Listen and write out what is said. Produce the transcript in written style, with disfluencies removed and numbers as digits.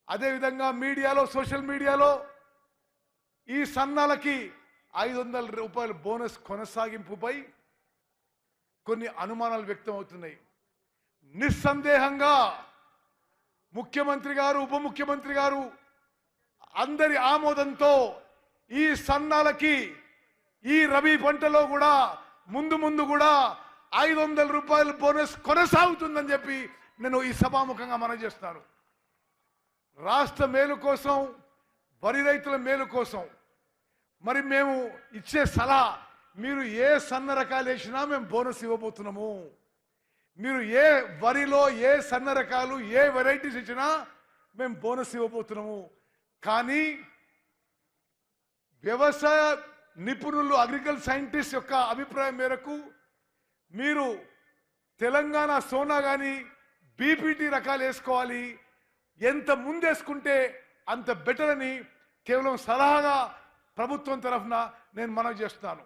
అదేవిధంగా మీడియాలో, సోషల్ మీడియాలో ఈ సన్నాలకి 500 రూపాయల బోనస్ కొనసాగింపుపై కొన్ని అనుమానాలు వ్యక్తం అవుతున్నాయి. నిస్సందేహంగా ముఖ్యమంత్రి గారు, ఉప ముఖ్యమంత్రి గారు అందరి ఆమోదంతో ఈ సన్నాలకి ఈ రబీ పంటలో కూడా ముందు కూడా 500 రూపాయల బోనస్ కొనసాగుతుందని చెప్పి నేను ఈ సభాముఖంగా మనవి చేస్తాను. రాష్ట్ర మేలు కోసం, వరి రైతుల మేలు కోసం మరి మేము ఇచ్చే సలహా, మీరు ఏ సన్న రకాలు వేసినా మేము బోనస్ ఇవ్వబోతున్నాము. మీరు ఏ వరిలో ఏ సన్న రకాలు, ఏ వెరైటీస్ ఇచ్చినా మేము బోనస్ ఇవ్వబోతున్నాము. కానీ వ్యవసాయ నిపుణులు, అగ్రికల్చర్ సైంటిస్ట్ యొక్క అభిప్రాయం మేరకు మీరు తెలంగాణ సోనా కానీ బీపీటీ రకాలు వేసుకోవాలి, ఎంత ముందేసుకుంటే అంత బెటర్ అని కేవలం సలహాగా ప్రభుత్వం తరఫున నేను మనవి చేస్తున్నాను.